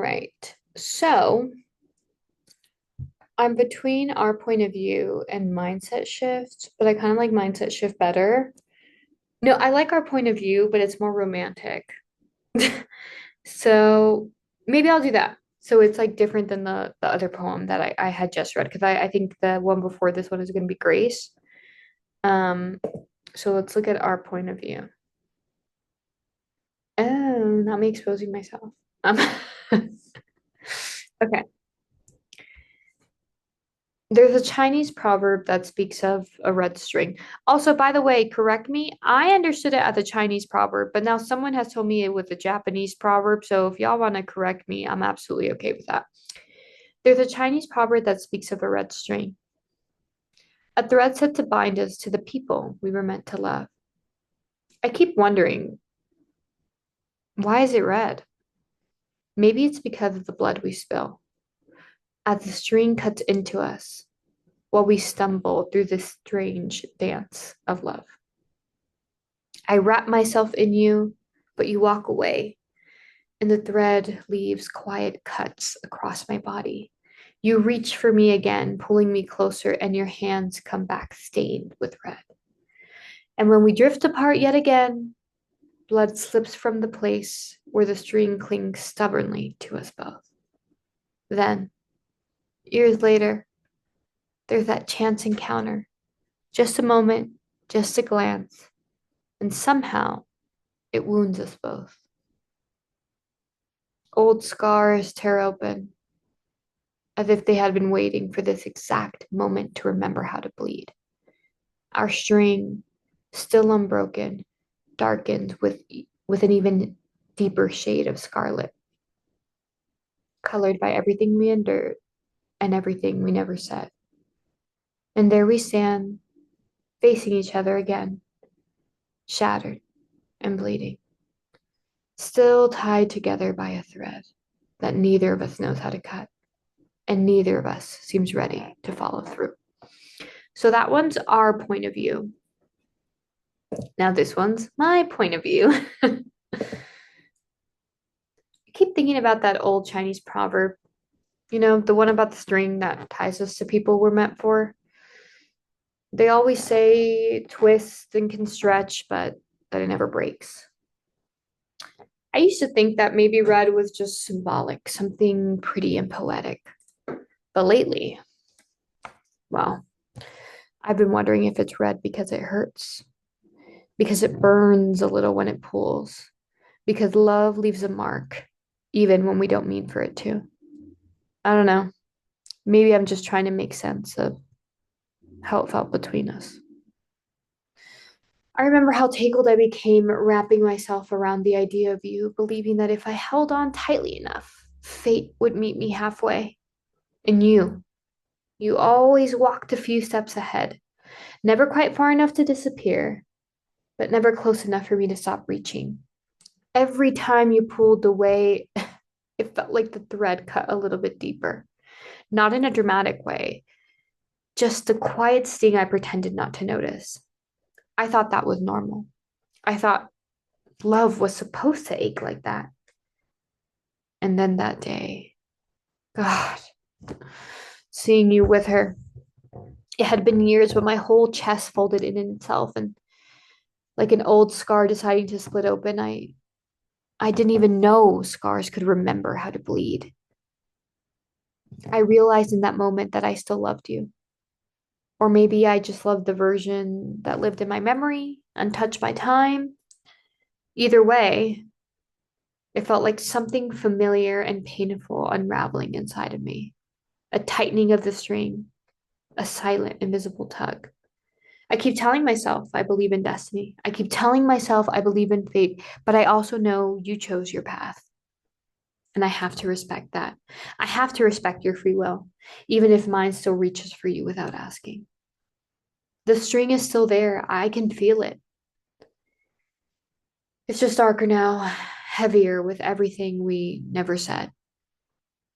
right. So I'm between our point of view and mindset shift, but I kind of like mindset shift better. No, I like our point of view, but it's more romantic. So maybe I'll do that. So it's like different than the other poem that I had just read because I think the one before this one is going to be Grace. Um, so let's look at our point of view. Oh, not me exposing myself. Um, okay. There's a Chinese proverb that speaks of a red string. Also, by the way, correct me. I understood it as a Chinese proverb, but now someone has told me it was a Japanese proverb. So if y'all want to correct me, I'm absolutely okay with that. There's a Chinese proverb that speaks of a red string, a thread set to bind us to the people we were meant to love. I keep wondering, why is it red? Maybe it's because of the blood we spill as the string cuts into us while we stumble through this strange dance of love. I wrap myself in you, but you walk away, and the thread leaves quiet cuts across my body. You reach for me again, pulling me closer, and your hands come back stained with red. And when we drift apart yet again, blood slips from the place where the string clings stubbornly to us both. Then, years later, there's that chance encounter. Just a moment, just a glance, and somehow it wounds us both. Old scars tear open, as if they had been waiting for this exact moment to remember how to bleed. Our string, still unbroken, darkened with an even deeper shade of scarlet, colored by everything we endured and everything we never said. And there we stand, facing each other again, shattered and bleeding, still tied together by a thread that neither of us knows how to cut, and neither of us seems ready to follow through. So that one's our point of view. Now this one's my point of view. I keep thinking about that old Chinese proverb, the one about the string that ties us to people we're meant for. They always say it twists and can stretch, but that it never breaks. I used to think that maybe red was just symbolic, something pretty and poetic. But lately, well, I've been wondering if it's red because it hurts, because it burns a little when it pulls, because love leaves a mark, even when we don't mean for it to. I don't know. Maybe I'm just trying to make sense of how it felt between us. I remember how tangled I became wrapping myself around the idea of you, believing that if I held on tightly enough, fate would meet me halfway. And you always walked a few steps ahead, never quite far enough to disappear, but never close enough for me to stop reaching. Every time you pulled away, it felt like the thread cut a little bit deeper, not in a dramatic way, just a quiet sting I pretended not to notice. I thought that was normal. I thought love was supposed to ache like that. And then that day, God, seeing you with her, it had been years, but my whole chest folded in itself and like an old scar deciding to split open. I didn't even know scars could remember how to bleed. I realized in that moment that I still loved you. Or maybe I just loved the version that lived in my memory, untouched by time. Either way, it felt like something familiar and painful unraveling inside of me. A tightening of the string, a silent, invisible tug. I keep telling myself I believe in destiny. I keep telling myself I believe in fate, but I also know you chose your path. And I have to respect that. I have to respect your free will, even if mine still reaches for you without asking. The string is still there. I can feel it. It's just darker now, heavier with everything we never said,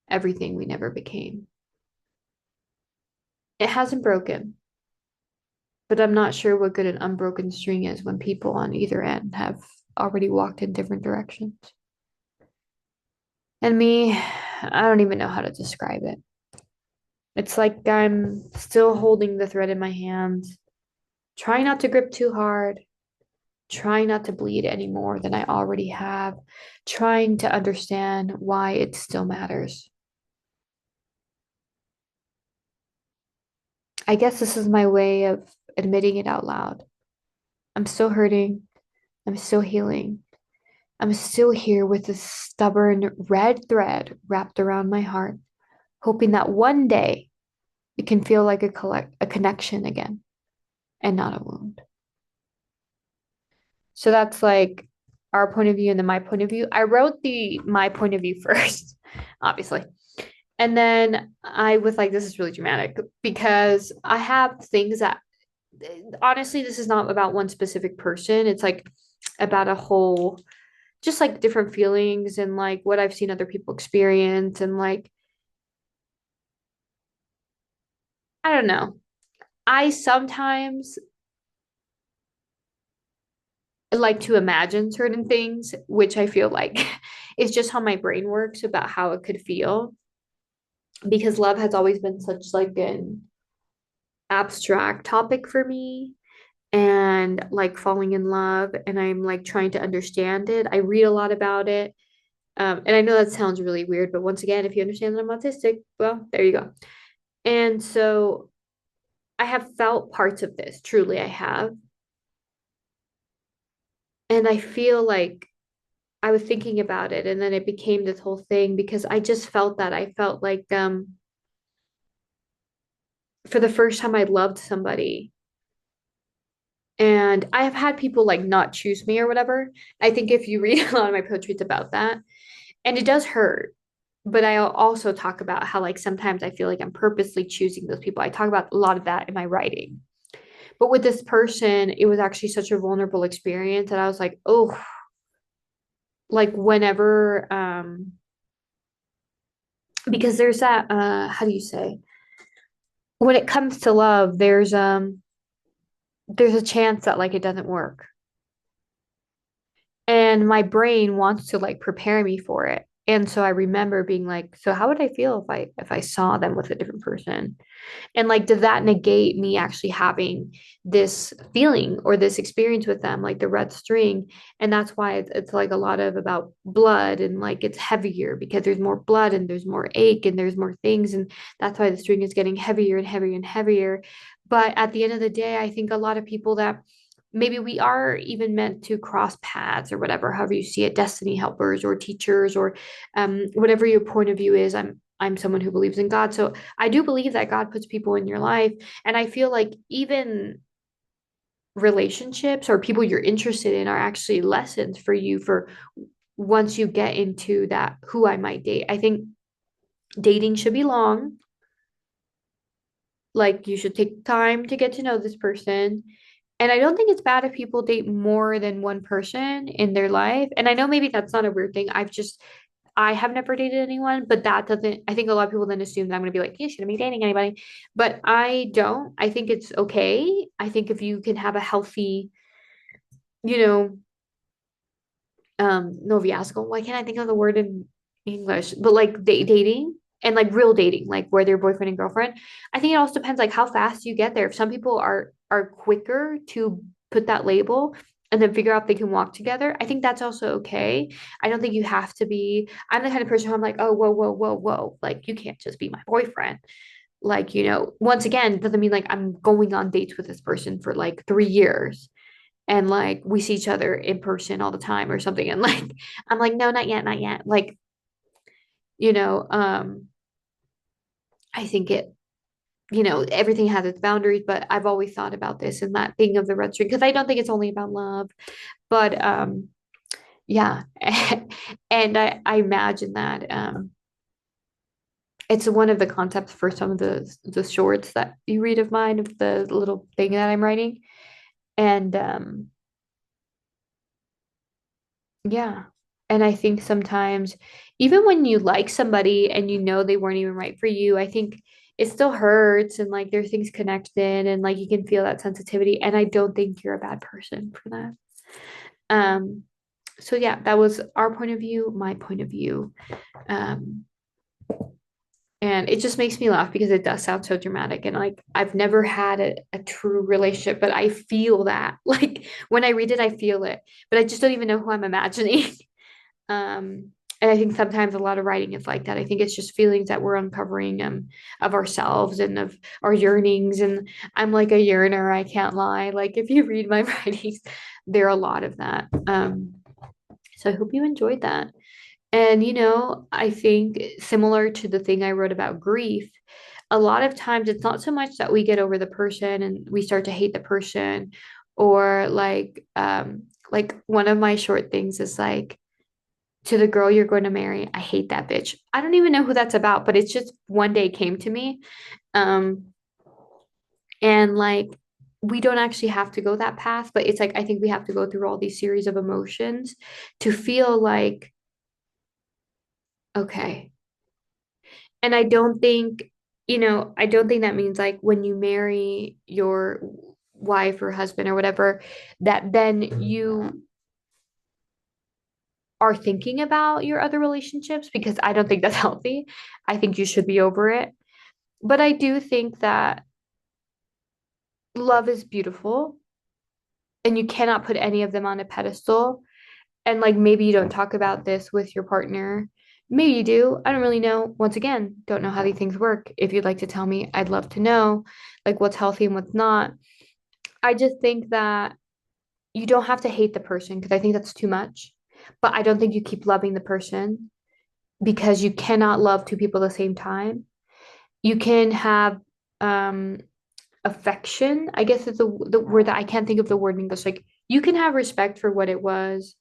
everything we never became. It hasn't broken, but I'm not sure what good an unbroken string is when people on either end have already walked in different directions. And me, I don't even know how to describe it. It's like I'm still holding the thread in my hands, trying not to grip too hard, trying not to bleed any more than I already have, trying to understand why it still matters. I guess this is my way of admitting it out loud. I'm still hurting. I'm still healing. I'm still here with this stubborn red thread wrapped around my heart, hoping that one day it can feel like a connection again and not a wound. So that's like our point of view and then my point of view. I wrote the my point of view first, obviously. And then I was like, this is really dramatic because I have things that honestly, this is not about one specific person. It's like about a whole, just like different feelings and like what I've seen other people experience. And like, I don't know. I sometimes like to imagine certain things, which I feel like is just how my brain works about how it could feel because love has always been such like an abstract topic for me and like falling in love and I'm like trying to understand it. I read a lot about it. And I know that sounds really weird, but once again, if you understand that I'm autistic, well, there you go. And so I have felt parts of this, truly I have. And I feel like I was thinking about it and then it became this whole thing because I just felt that. I felt like for the first time I loved somebody. And I have had people like not choose me or whatever. I think if you read a lot of my poetry, it's about that. And it does hurt. But I also talk about how like sometimes I feel like I'm purposely choosing those people. I talk about a lot of that in my writing. But with this person, it was actually such a vulnerable experience that I was like, oh, like whenever because there's that how do you say? When it comes to love, there's a chance that like it doesn't work. And my brain wants to like prepare me for it. And so I remember being like, so how would I feel if I saw them with a different person? And like, did that negate me actually having this feeling or this experience with them, like the red string? And that's why it's like a lot of about blood and like it's heavier because there's more blood and there's more ache and there's more things. And that's why the string is getting heavier and heavier and heavier. But at the end of the day, I think a lot of people that maybe we are even meant to cross paths or whatever, however you see it, destiny helpers or teachers or whatever your point of view is. I'm someone who believes in God. So I do believe that God puts people in your life. And I feel like even relationships or people you're interested in are actually lessons for you for once you get into that who I might date. I think dating should be long. Like you should take time to get to know this person. And I don't think it's bad if people date more than one person in their life. And I know maybe that's not a weird thing. I have never dated anyone, but that doesn't, I think a lot of people then assume that I'm going to be like, you shouldn't be dating anybody. But I don't. I think it's okay. I think if you can have a healthy, you know, noviazgo, why can't I think of the word in English? But like dating and like real dating, like where they're boyfriend and girlfriend. I think it also depends like how fast you get there. If some people are quicker to put that label and then figure out if they can walk together, I think that's also okay. I don't think you have to be, I'm the kind of person who I'm like, oh, whoa, whoa, whoa, whoa. Like you can't just be my boyfriend. Like, once again, doesn't mean like I'm going on dates with this person for like 3 years and like we see each other in person all the time or something. And like, I'm like, no, not yet, not yet. Like, you know, um, I think everything has its boundaries, but I've always thought about this and that thing of the red string because I don't think it's only about love, but yeah. And I imagine that it's one of the concepts for some of the shorts that you read of mine of the little thing that I'm writing. And yeah. And I think sometimes, even when you like somebody and you know they weren't even right for you, I think it still hurts and like there's things connected and like you can feel that sensitivity. And I don't think you're a bad person for that. Um, So yeah, that was our point of view, my point of view. Um, and it just makes me laugh because it does sound so dramatic. And like, I've never had a true relationship, but I feel that. Like, when I read it, I feel it, but I just don't even know who I'm imagining. And I think sometimes a lot of writing is like that. I think it's just feelings that we're uncovering of ourselves and of our yearnings. And I'm like a yearner, I can't lie. Like, if you read my writings, there are a lot of that. So I hope you enjoyed that. And, I think similar to the thing I wrote about grief, a lot of times it's not so much that we get over the person and we start to hate the person, or like one of my short things is like, to the girl you're going to marry, I hate that bitch. I don't even know who that's about, but it's just one day came to me. Um, and like, we don't actually have to go that path, but it's like, I think we have to go through all these series of emotions to feel like, okay. And I don't think that means like when you marry your wife or husband or whatever, that then you are thinking about your other relationships, because I don't think that's healthy. I think you should be over it. But I do think that love is beautiful and you cannot put any of them on a pedestal. And like, maybe you don't talk about this with your partner. Maybe you do. I don't really know. Once again, don't know how these things work. If you'd like to tell me, I'd love to know like what's healthy and what's not. I just think that you don't have to hate the person, because I think that's too much. But I don't think you keep loving the person, because you cannot love two people at the same time. You can have um affection, I guess is the word that I can't think of the word in English. Like, you can have respect for what it was.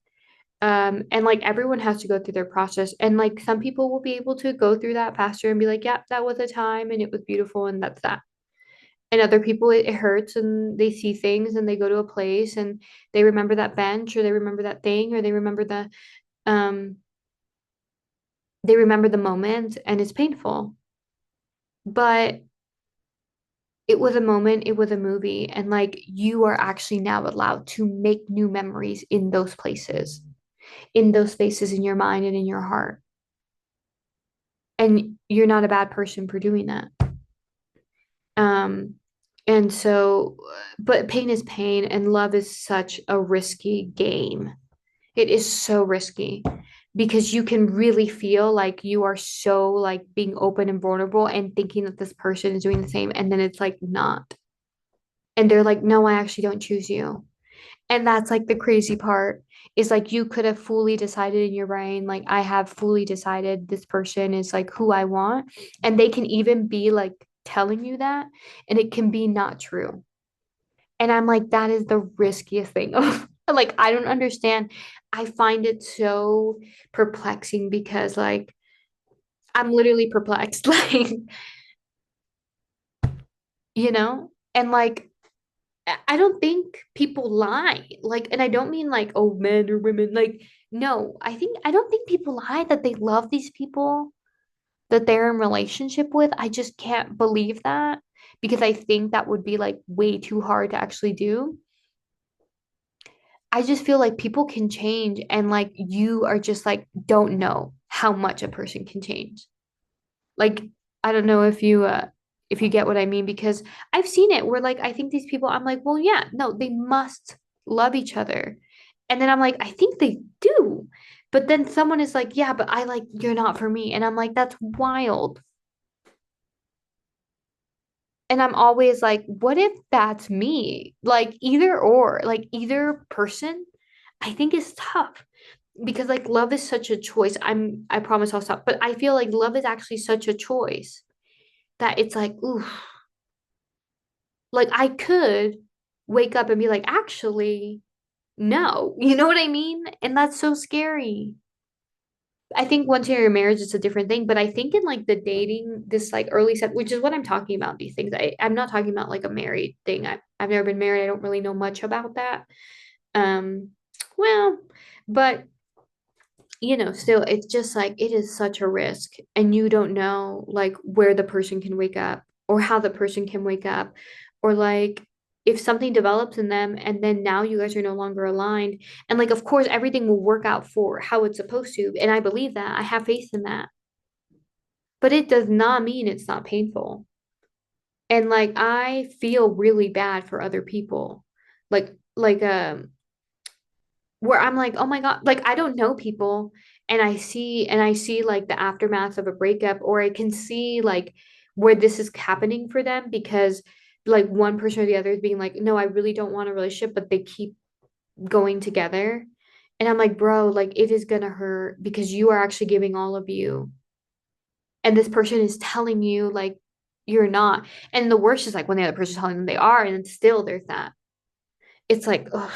And like, everyone has to go through their process. And like, some people will be able to go through that faster and be like, yeah, that was a time and it was beautiful and that's that. And other people, it hurts and they see things and they go to a place and they remember that bench, or they remember that thing, or um they remember the moment and it's painful. But it was a moment, it was a movie, and like, you are actually now allowed to make new memories in those places, in those spaces in your mind and in your heart. And you're not a bad person for doing that. Um, and so, but pain is pain, and love is such a risky game. It is so risky, because you can really feel like you are so like being open and vulnerable and thinking that this person is doing the same, and then it's like not. And they're like, no, I actually don't choose you. And that's like the crazy part, is like, you could have fully decided in your brain, like, I have fully decided this person is like who I want. And they can even be like telling you that, and it can be not true. And I'm like, that is the riskiest thing. Like, I don't understand. I find it so perplexing, because like, I'm literally perplexed. Like, and like, I don't think people lie. Like, and I don't mean like, oh, men or women. Like, no, I don't think people lie that they love these people that they're in relationship with. I just can't believe that, because I think that would be like way too hard to actually do. I just feel like people can change, and like, you are just like, don't know how much a person can change. Like, I don't know if you get what I mean, because I've seen it where like, I think these people, I'm like, well, yeah, no, they must love each other. And then I'm like, I think they do. But then someone is like, yeah, but I like, you're not for me. And I'm like, that's wild. And I'm always like, what if that's me? Like, either or, like, either person, I think is tough, because like, love is such a choice. I promise I'll stop. But I feel like love is actually such a choice, that it's like, ooh, like, I could wake up and be like, actually, no. You know what I mean? And that's so scary. I think once you're in marriage, it's a different thing. But I think in like the dating, this like early step, which is what I'm talking about, these things. I'm not talking about like a married thing. I've never been married. I don't really know much about that. Um, well, but still, it's just like, it is such a risk, and you don't know like where the person can wake up, or how the person can wake up, or like, if something develops in them and then now you guys are no longer aligned, and like, of course, everything will work out for how it's supposed to. And I believe that. I have faith in that. But it does not mean it's not painful. And like, I feel really bad for other people. Like, where I'm like, oh my God, like I don't know people and I see like the aftermath of a breakup, or I can see like where this is happening for them because like one person or the other is being like, no, I really don't want a relationship, but they keep going together. And I'm like, bro, like it is gonna hurt because you are actually giving all of you. And this person is telling you like you're not. And the worst is like when the other person's telling them they are, and still there's that. It's like, ugh,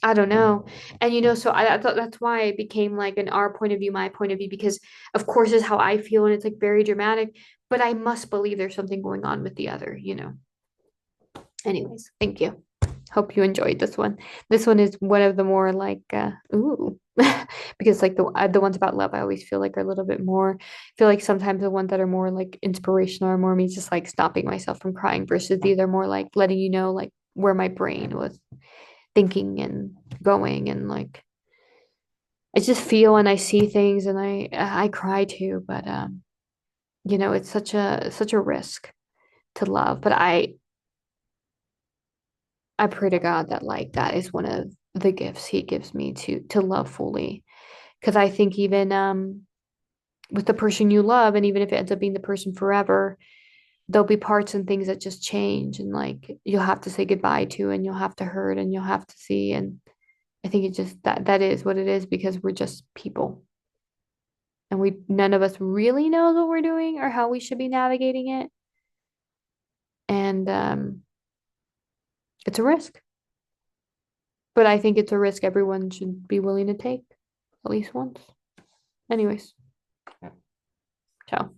I don't know. And so I thought that's why it became like an our point of view, my point of view, because of course is how I feel and it's like very dramatic, but I must believe there's something going on with the other. Anyways, thank you. Hope you enjoyed this one. This one is one of the more like ooh because like the ones about love I always feel like are a little bit more. I feel like sometimes the ones that are more like inspirational are more me just like stopping myself from crying versus these are more like letting you know like where my brain was thinking and going and like I just feel and I see things and I cry too, but it's such a risk to love. But I pray to God that like that is one of the gifts he gives me to love fully. Because I think even with the person you love, and even if it ends up being the person forever, there'll be parts and things that just change and like you'll have to say goodbye to and you'll have to hurt and you'll have to see. And I think it just that is what it is because we're just people. And we none of us really knows what we're doing or how we should be navigating it. And it's a risk. But I think it's a risk everyone should be willing to take at least once. Anyways, ciao.